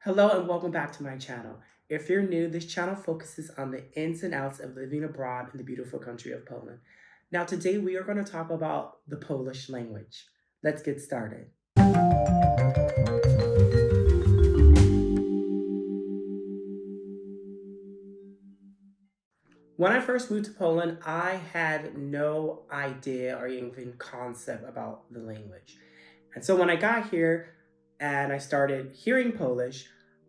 Hello and welcome back to my channel. If you're new, this channel focuses on the ins and outs of living abroad in the beautiful country of Poland. Now today we are going to talk about the Polish language. Let's get started. When I first moved to Poland, I had no idea or even concept about the language. And so when I got here and I started hearing Polish,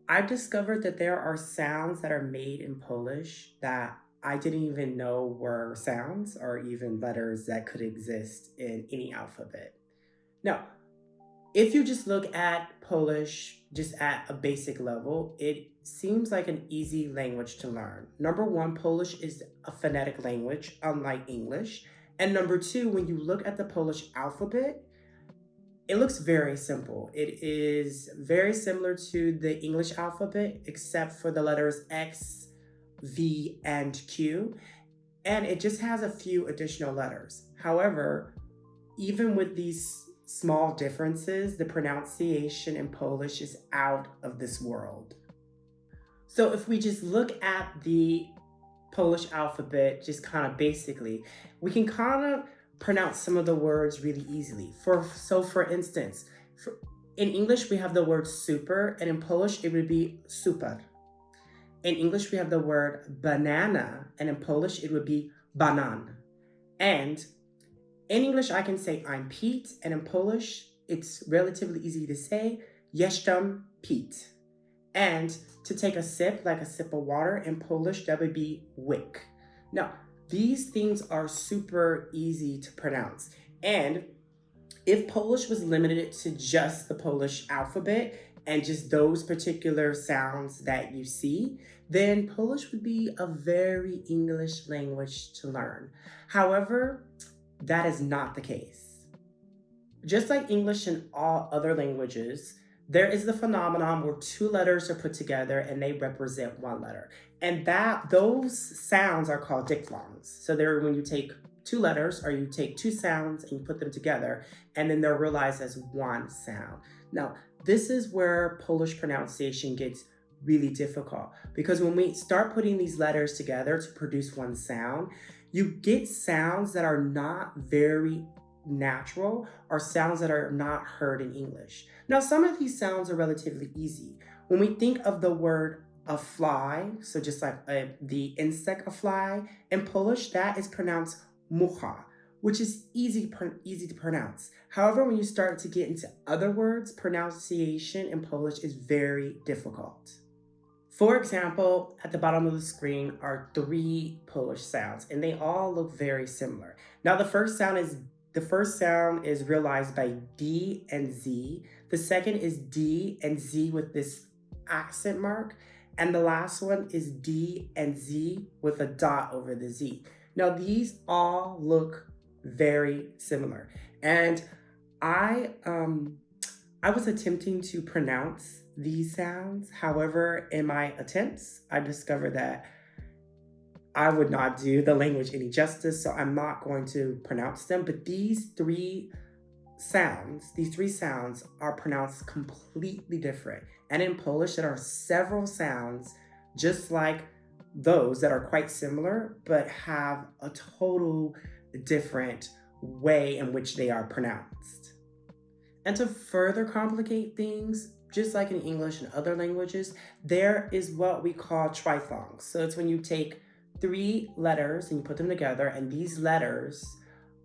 I discovered that there are sounds that are made in Polish that I didn't even know were sounds or even letters that could exist in any alphabet. Now, if you just look at Polish just at a basic level, it seems like an easy language to learn. Number one, Polish is a phonetic language, unlike English. And number two, when you look at the Polish alphabet, it looks very simple. It is very similar to the English alphabet, except for the letters X, V, and Q. And it just has a few additional letters. However, even with these small differences, the pronunciation in Polish is out of this world. So if we just look at the Polish alphabet, just kind of basically, we can kind of pronounce some of the words really easily. For instance, in English we have the word super, and in Polish it would be super. In English we have the word banana, and in Polish it would be banan. And in English I can say I'm Pete, and in Polish it's relatively easy to say jestem Pete. And to take a sip, like a sip of water, in Polish that would be łyk. Now, these things are super easy to pronounce. And if Polish was limited to just the Polish alphabet and just those particular sounds that you see, then Polish would be a very English language to learn. However, that is not the case. Just like English and all other languages, there is the phenomenon where two letters are put together and they represent one letter. And those sounds are called diphthongs. So they're when you take two letters or you take two sounds and you put them together, and then they're realized as one sound. Now, this is where Polish pronunciation gets really difficult, because when we start putting these letters together to produce one sound, you get sounds that are not very natural or sounds that are not heard in English. Now, some of these sounds are relatively easy. When we think of the word a fly, so just like the insect a fly, in Polish that is pronounced mucha, which is easy to pronounce. However, when you start to get into other words, pronunciation in Polish is very difficult. For example, at the bottom of the screen are three Polish sounds, and they all look very similar. Now, the first sound is realized by D and Z. The second is D and Z with this accent mark. And the last one is D and Z with a dot over the Z. Now, these all look very similar. And I was attempting to pronounce these sounds. However, in my attempts, I discovered that I would not do the language any justice, so I'm not going to pronounce them. But these three sounds are pronounced completely different. And in Polish, there are several sounds just like those that are quite similar, but have a total different way in which they are pronounced. And to further complicate things, just like in English and other languages, there is what we call triphthongs. So it's when you take three letters and you put them together, and these letters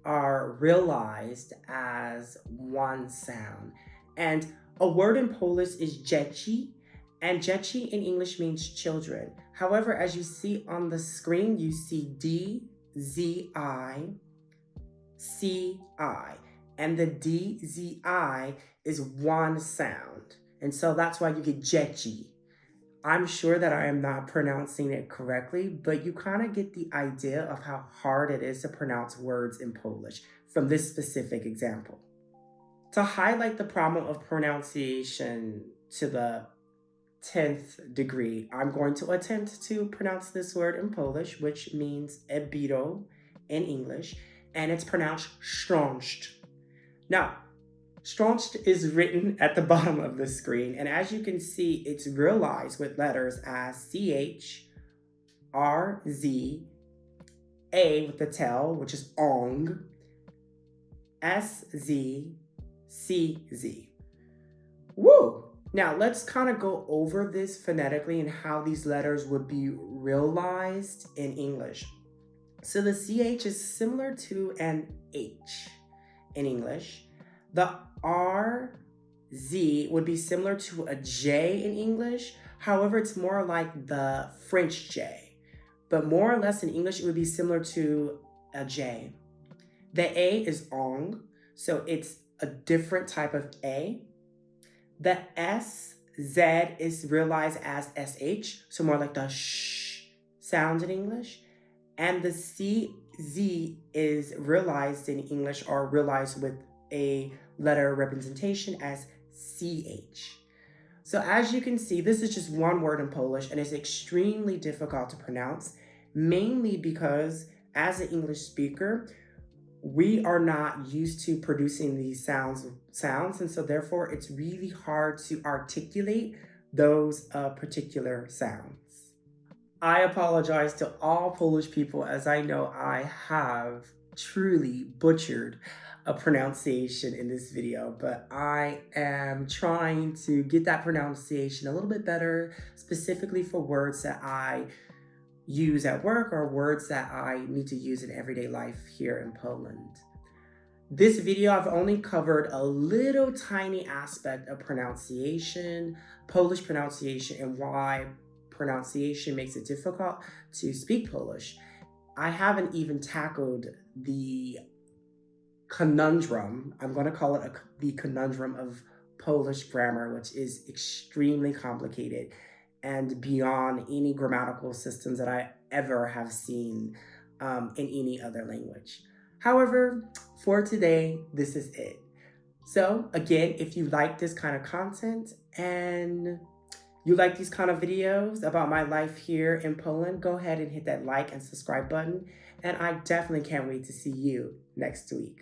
are realized as one sound. And a word in Polish is dzieci, and dzieci in English means children. However, as you see on the screen, you see D, Z, I, C, I. And the D, Z, I is one sound. And so that's why you get dzieci. I'm sure that I am not pronouncing it correctly, but you kind of get the idea of how hard it is to pronounce words in Polish from this specific example. To highlight the problem of pronunciation to the 10th degree, I'm going to attempt to pronounce this word in Polish, which means ebiro in English, and it's pronounced strącz. Now, Strongst is written at the bottom of the screen, and as you can see, it's realized with letters as CH, RZ, A with the tail, which is ong, SZ, CZ. Woo! Now let's kind of go over this phonetically and how these letters would be realized in English. So the CH is similar to an H in English. The RZ would be similar to a J in English. However, it's more like the French J. But more or less in English, it would be similar to a J. The A is ong, so it's a different type of A. The SZ is realized as SH, so more like the sh sound in English. And the CZ is realized in English or realized with a letter representation as CH. So as you can see, this is just one word in Polish and it's extremely difficult to pronounce, mainly because as an English speaker, we are not used to producing these sounds, and so therefore it's really hard to articulate those particular sounds. I apologize to all Polish people, as I know I have truly butchered a pronunciation in this video, but I am trying to get that pronunciation a little bit better, specifically for words that I use at work or words that I need to use in everyday life here in Poland. This video, I've only covered a little tiny aspect of pronunciation, Polish pronunciation, and why pronunciation makes it difficult to speak Polish. I haven't even tackled the conundrum, I'm going to call it the conundrum of Polish grammar, which is extremely complicated and beyond any grammatical systems that I ever have seen in any other language. However, for today, this is it. So again, if you like this kind of content and you like these kind of videos about my life here in Poland, go ahead and hit that like and subscribe button. And I definitely can't wait to see you next week.